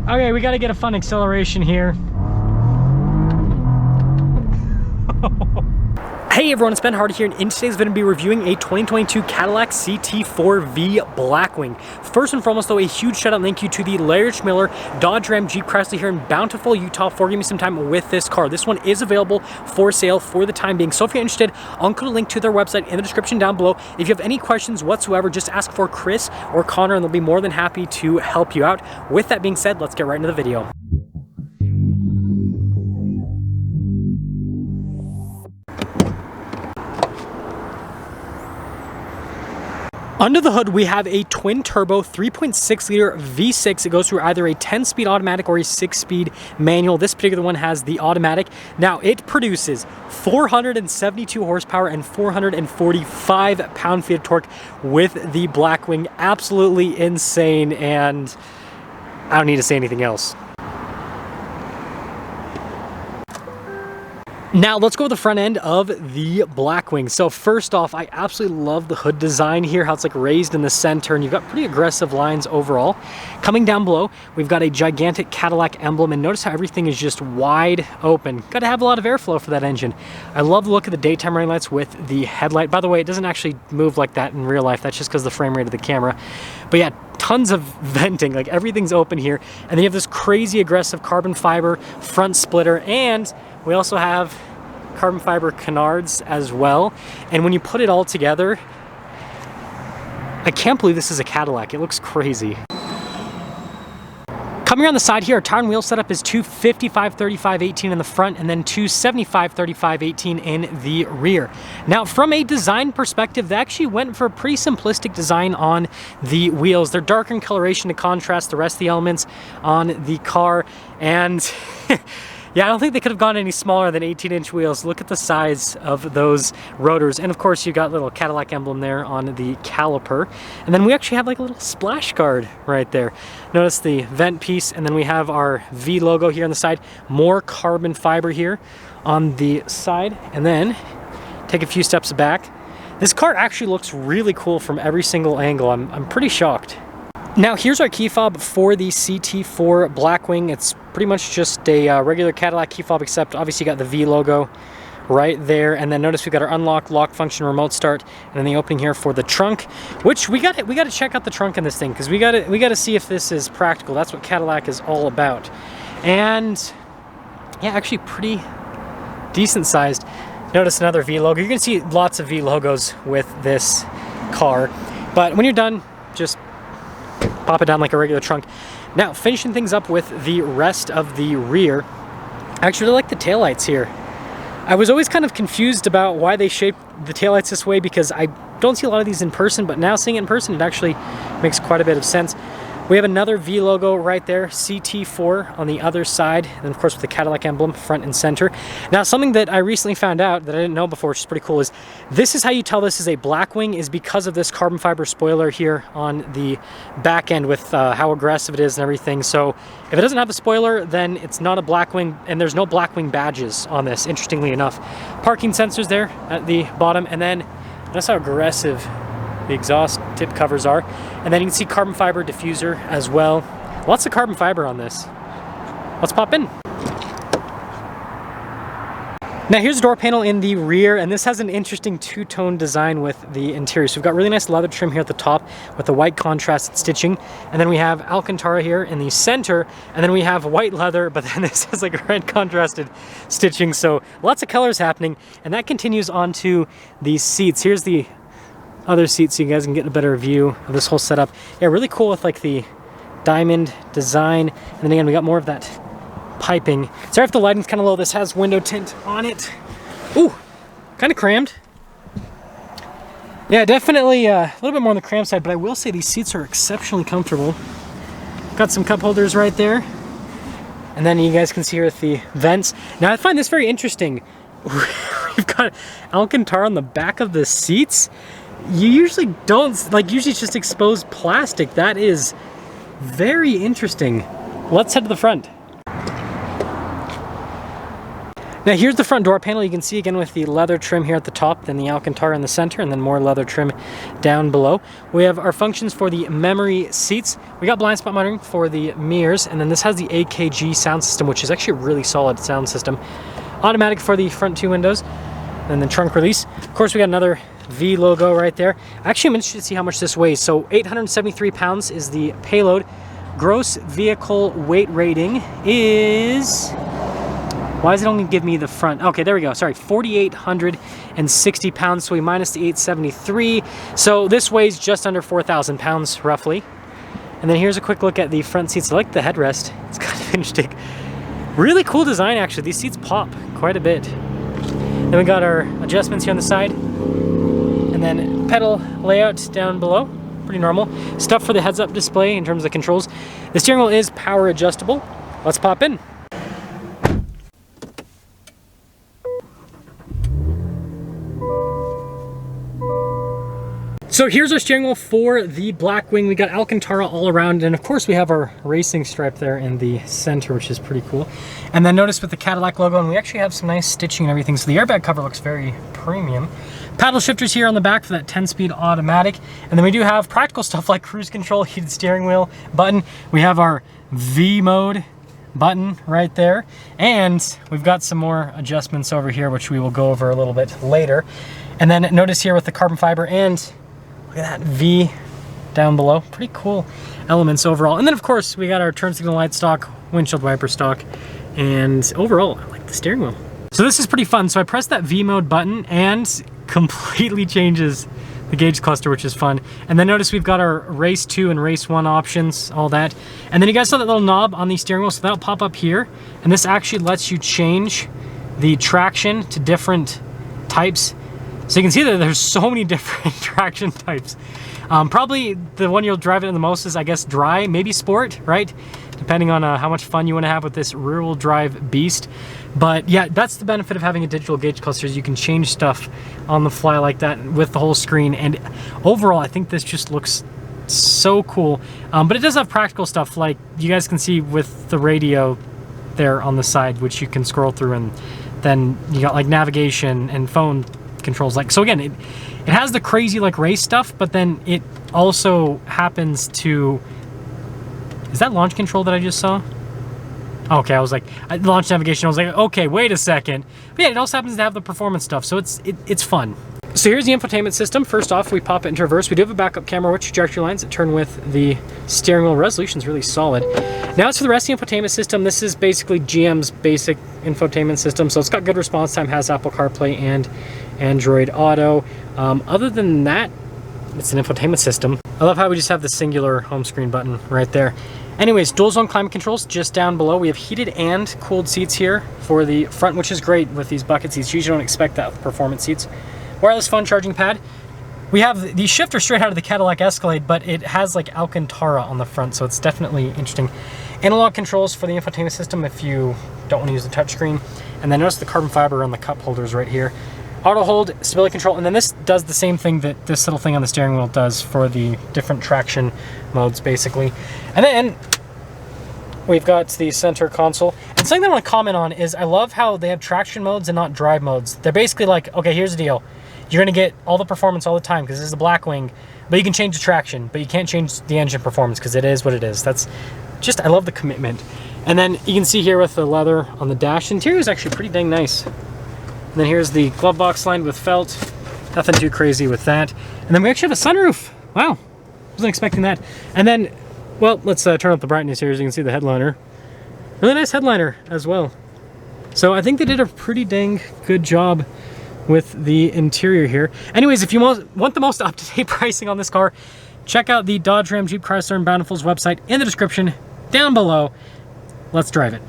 Okay, we gotta get a fun acceleration here. Hey everyone, it's Ben Hardy here, and in today's video, I'm going to be reviewing a 2022 Cadillac CT4-V Blackwing. First and foremost though, a huge shout out and thank you to the Larry Miller Dodge Ram Jeep Chrysler here in Bountiful, Utah for giving me some time with this car. This one is available for sale for the time being, so if you're interested, I'll include a link to their website in the description down below. If you have any questions whatsoever, just ask for Chris or Connor and they'll be more than happy to help you out. With that being said, let's get right into the video. Under the hood, we have a twin-turbo 3.6-liter V6. It goes through either a 10-speed automatic or a 6-speed manual. This particular one has the automatic. Now, it produces 472 horsepower and 445 pound-feet of torque with the Blackwing. Absolutely insane, and I don't need to say anything else. Now let's go to the front end of the Blackwing. So first off, I absolutely love the hood design here, how it's like raised in the center, and you've got pretty aggressive lines overall. Coming down below, we've got a gigantic Cadillac emblem, and notice how everything is just wide open. Got to have a lot of airflow for that engine. I love the look of the daytime running lights with the headlight. By the way, it doesn't actually move like that in real life. That's just because of the frame rate of the camera. But yeah, tons of venting, like everything's open here. And then you have this crazy aggressive carbon fiber front splitter, and we also have carbon fiber canards as well. And when you put it all together, I can't believe this is a Cadillac. It looks crazy. Coming around the side here, our tire and wheel setup is 255/35/18 in the front and then 275/35/18 in the rear. Now, from a design perspective, they actually went for a pretty simplistic design on the wheels. They're darker in coloration to contrast the rest of the elements on the car, and yeah, I don't think they could have gone any smaller than 18-inch wheels. Look at the size of those rotors. And of course, you got a little Cadillac emblem there on the caliper. And then we actually have like a little splash guard right there. Notice the vent piece, and then we have our V logo here on the side. More carbon fiber here on the side. And then take a few steps back. This car actually looks really cool from every single angle. I'm pretty shocked. Now here's our key fob for the CT4 Blackwing. It's pretty much just a regular Cadillac key fob, except obviously you got the V logo right there. And then notice we've got our unlock, lock function, remote start, and then the opening here for the trunk, which we got to check out the trunk in this thing, because we got to see if this is practical. That's what Cadillac is all about. And yeah, actually pretty decent sized. Notice another V logo. You're gonna see lots of V logos with this car, but when you're done, just pop it down like a regular trunk. Now, finishing things up with the rest of the rear, I actually really like the taillights here. I was always kind of confused about why they shaped the taillights this way, because I don't see a lot of these in person, but now seeing it in person, it actually makes quite a bit of sense. We have another V logo right there, CT4 on the other side, and of course with the Cadillac emblem front and center. Now, something that I recently found out that I didn't know before, which is pretty cool, is this is how you tell this is a Blackwing, is because of this carbon fiber spoiler here on the back end with how aggressive it is and everything. So if it doesn't have a spoiler, then it's not a Blackwing, and there's no Blackwing badges on this, interestingly enough. Parking sensors there at the bottom, and then that's how aggressive the exhaust tip covers are. And then you can see carbon fiber diffuser as well. Lots of carbon fiber on this. Let's pop in. Now here's the door panel in the rear, and this has an interesting two-tone design with the interior. So we've got really nice leather trim here at the top with the white contrasted stitching, and then we have Alcantara here in the center, and then we have white leather, but then this has like red contrasted stitching. So lots of colors happening, and that continues onto these seats. Here's the other seat so you guys can get a better view of this whole setup. Yeah, really cool with like the diamond design. And then again, we got more of that piping. Sorry if the lighting's kind of low. This has window tint on it. Ooh, kind of crammed. Yeah, definitely a little bit more on the cram side, but I will say these seats are exceptionally comfortable. Got some cup holders right there. And then you guys can see here with the vents. Now I find this very interesting. We've got Alcantara on the back of the seats. You usually don't, like, usually it's just exposed plastic. That is very interesting. Let's head to the front. Now here's the front door panel. You can see again with the leather trim here at the top, then the Alcantara in the center, and then more leather trim down below. We have our functions for the memory seats. We got blind spot monitoring for the mirrors, and then this has the AKG sound system, which is actually a really solid sound system. Automatic for the front 2 windows, and then trunk release. Of course, we got another V logo right there. Actually, I'm interested to see how much this weighs. So 873 pounds is the payload. Gross vehicle weight rating is... Why does it only give me the front? Okay, there we go. Sorry, 4,860 pounds. So we minus the 873. So this weighs just under 4,000 pounds, roughly. And then here's a quick look at the front seats. I like the headrest. It's kind of interesting. Really cool design, actually. These seats pop quite a bit. Then we got our adjustments here on the side. And then pedal layout down below. Pretty normal. Stuff for the heads-up display in terms of controls. The steering wheel is power adjustable. Let's pop in. So here's our steering wheel for the Blackwing. We got Alcantara all around, and of course we have our racing stripe there in the center, which is pretty cool. And then notice with the Cadillac logo, and we actually have some nice stitching and everything, so the airbag cover looks very premium. Paddle shifters here on the back for that 10-speed automatic. And then we do have practical stuff like cruise control, heated steering wheel button. We have our V mode button right there. And we've got some more adjustments over here, which we will go over a little bit later. And then notice here with the carbon fiber and look at that V down below. Pretty cool elements overall. And then of course we got our turn signal light stock, windshield wiper stock, and overall I like the steering wheel. So this is pretty fun. So I press that V mode button and completely changes the gauge cluster, which is fun. And then notice we've got our race 2 and race 1 options, all that. And then you guys saw that little knob on the steering wheel, so that'll pop up here. And this actually lets you change the traction to different types. So you can see that there's so many different traction types. Probably the one you'll drive it in the most is, I guess, dry, maybe sport, right? Depending on how much fun you want to have with this rear-wheel drive beast. But yeah, that's the benefit of having a digital gauge cluster, is you can change stuff on the fly like that with the whole screen. And overall, I think this just looks so cool. But it does have practical stuff, like you guys can see with the radio there on the side, which you can scroll through, and then you got like navigation and phone controls. Like, so again, it has the crazy like race stuff, but then it also happens to... Is that launch control that I just saw? Okay, I was like, launch navigation, I was like, okay, wait a second. But yeah, it also happens to have the performance stuff, so it's fun. So here's the infotainment system. First off, we pop it into reverse. We do have a backup camera with trajectory lines that turn with the steering wheel. Resolution is really solid. Now as for the rest of the infotainment system, this is basically GM's basic infotainment system. So it's got good response time, has Apple CarPlay and Android Auto. Other than that, it's an infotainment system. I love how we just have the singular home screen button right there. Anyways, dual zone climate controls just down below. We have heated and cooled seats here for the front, which is great with these bucket seats. You usually don't expect that with performance seats. Wireless phone charging pad. We have the shifter straight out of the Cadillac Escalade, but it has like Alcantara on the front, so it's definitely interesting. Analog controls for the infotainment system if you don't want to use the touchscreen. And then notice the carbon fiber on the cup holders right here. Auto hold, stability control, and then this does the same thing that this little thing on the steering wheel does for the different traction modes, basically. And then we've got the center console. And something that I want to comment on is I love how they have traction modes and not drive modes. They're basically like, okay, here's the deal. You're going to get all the performance all the time because this is the Blackwing, but you can change the traction, but you can't change the engine performance because it is what it is. That's just, I love the commitment. And then you can see here with the leather on the dash, the interior is actually pretty dang nice. And then here's the glove box lined with felt. Nothing too crazy with that. And then we actually have a sunroof. Wow, wasn't expecting that. And then, well, let's turn up the brightness here so you can see the headliner. Really nice headliner as well. So I think they did a pretty dang good job with the interior here. Anyways, if you want the most up-to-date pricing on this car, check out the Dodge, Ram, Jeep, Chrysler, and Bountiful's website in the description down below. Let's drive it.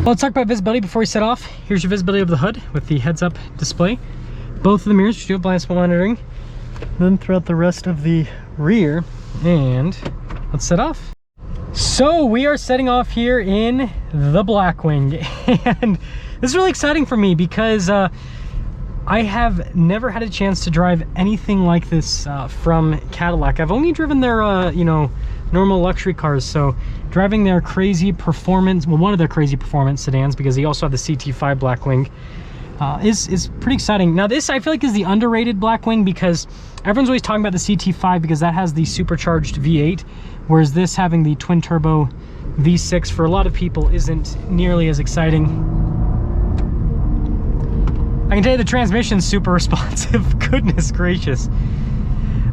Let's talk about visibility before we set off. Here's your visibility of the hood with the heads-up display. both of the mirrors, which do have blind spot monitoring. Then throughout the rest of the rear, and let's set off. So we are setting off here in the Blackwing, and this is really exciting for me because I have never had a chance to drive anything like this from Cadillac. I've only driven their, you know, normal luxury cars, so driving their crazy performance, well, one of their crazy performance sedans, because they also have the CT5 Blackwing, is pretty exciting. Now this, I feel like, is the underrated Blackwing, because everyone's always talking about the CT5 because that has the supercharged V8, whereas this having the twin turbo V6 for a lot of people isn't nearly as exciting. I can tell you the transmission's super responsive. Goodness gracious.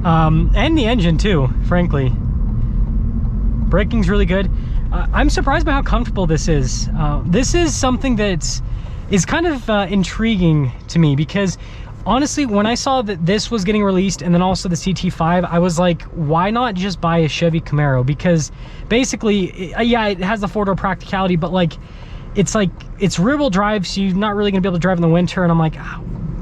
And the engine too, frankly. Braking's really good. I'm surprised by how comfortable this is. This is something that is kind of intriguing to me, because honestly, when I saw that this was getting released and then also the CT5, I was like, why not just buy a Chevy Camaro? Because basically, yeah, it has the four-door practicality, but like, it's rear-wheel drive, so you're not really gonna be able to drive in the winter. And I'm like,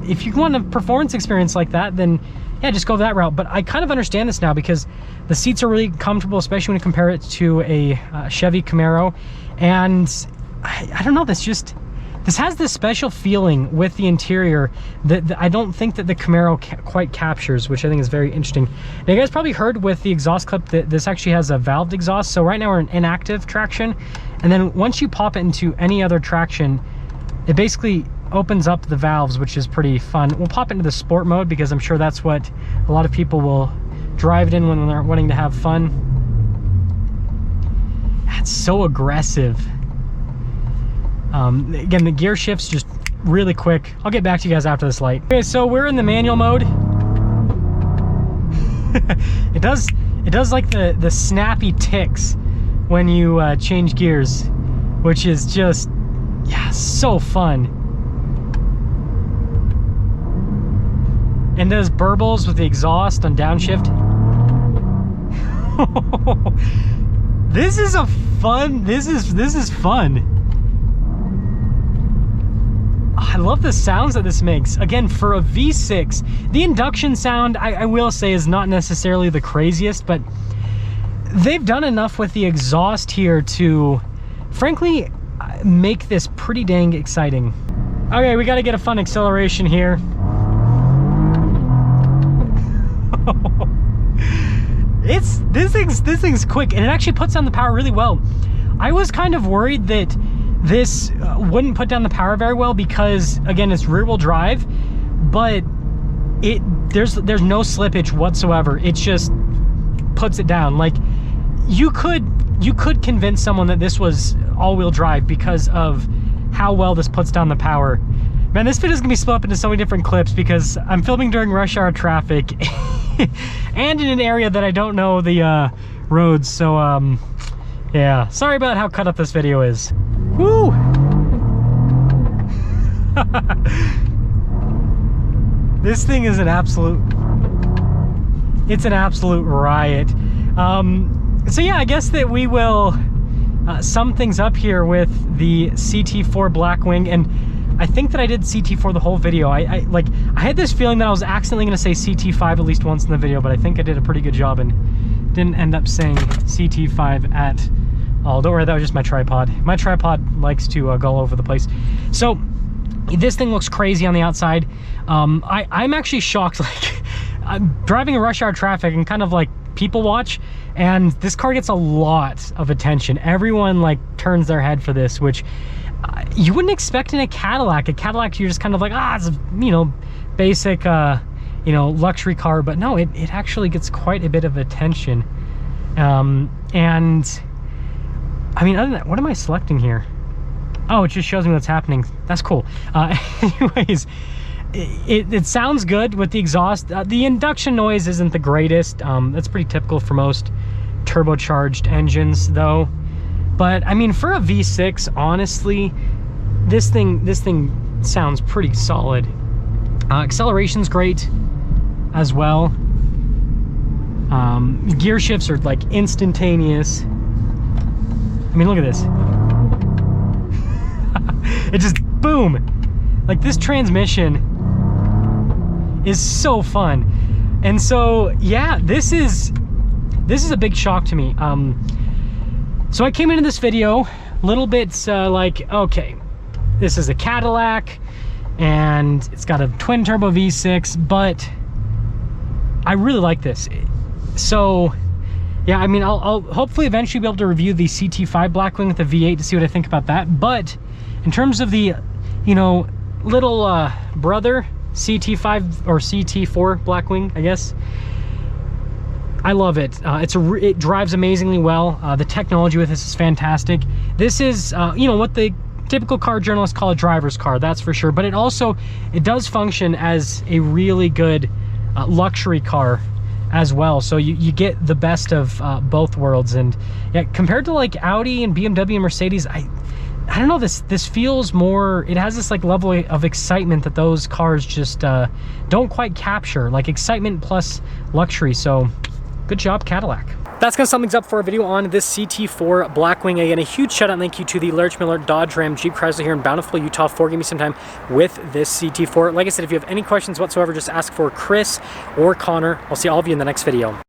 if you want a performance experience like that, then yeah, just go that route. But I kind of understand this now, because the seats are really comfortable, especially when you compare it to a Chevy Camaro. And I don't know, this has this special feeling with the interior that I don't think that the Camaro quite captures, which I think is very interesting. Now, you guys probably heard with the exhaust clip that this actually has a valved exhaust. So right now we're in inactive traction, and then once you pop it into any other traction, it basically opens up the valves, which is pretty fun. We'll pop into the sport mode because I'm sure that's what a lot of people will drive it in when they're wanting to have fun. That's so aggressive. Again, the gear shifts just really quick. I'll get back to you guys after this light. Okay, so we're in the manual mode. it does like the snappy ticks when you change gears, which is just, yeah, so fun. And does burbles with the exhaust on downshift. This is fun. I love the sounds that this makes. Again, for a V6, the induction sound, I will say, is not necessarily the craziest, but they've done enough with the exhaust here to, frankly, make this pretty dang exciting. Okay, we got to get a fun acceleration here. This thing's quick, and it actually puts down the power really well. I was kind of worried that this wouldn't put down the power very well, because again, it's rear-wheel drive, but there's no slippage whatsoever. It just puts it down. Like, you could convince someone that this was all-wheel drive because of how well this puts down the power. Man, this video is gonna be split up into so many different clips because I'm filming during rush hour traffic and in an area that I don't know the roads. So yeah, sorry about how cut up this video is. Woo! This thing is an absolute riot. So yeah, I guess that we will sum things up here with the CT4 Blackwing, and I think that I did CT4 the whole video. I had this feeling that I was accidentally going to say CT5 at least once in the video, but I think I did a pretty good job and didn't end up saying CT5 at all. Don't worry, that was just my tripod. My tripod likes to go all over the place. So this thing looks crazy on the outside. I'm actually shocked. Like, I'm driving in rush hour traffic and kind of like people watch, and this car gets a lot of attention. Everyone like turns their head for this, which you wouldn't expect in a Cadillac. A Cadillac, you're just kind of like, it's a, you know, basic, you know, luxury car. But no, it actually gets quite a bit of attention. And I mean, other than that, what am I selecting here? Oh, it just shows me what's happening. That's cool. Anyways, it sounds good with the exhaust. The induction noise isn't the greatest. That's pretty typical for most turbocharged engines, though. But I mean, for a V6, honestly, this thing sounds pretty solid. Acceleration's great as well. Gear shifts are like instantaneous. I mean, look at this. It just boom. Like, this transmission is so fun. And so, yeah, this is a big shock to me. So I came into this video little bit like, okay, this is a Cadillac and it's got a twin turbo V6, but I really like this. So yeah, I mean, I'll hopefully eventually be able to review the CT5 Blackwing with the V8 to see what I think about that. But in terms of the, you know, little brother CT5 or CT4 Blackwing, I guess, I love it. It drives amazingly well. The technology with this is fantastic. This is, you know, what the typical car journalists call a driver's car, that's for sure. But it does function as a really good luxury car as well. So you get the best of both worlds. And yeah, compared to like Audi and BMW and Mercedes, I don't know, this feels more, it has this like level of excitement that those cars just don't quite capture, like excitement plus luxury. So good job, Cadillac. That's gonna sum things up for our video on this CT4 Blackwing. Again, a huge shout out and thank you to the Larch Miller Dodge Ram Jeep Chrysler here in Bountiful, Utah for giving me some time with this CT4. Like I said, if you have any questions whatsoever, just ask for Chris or Connor. I'll see all of you in the next video.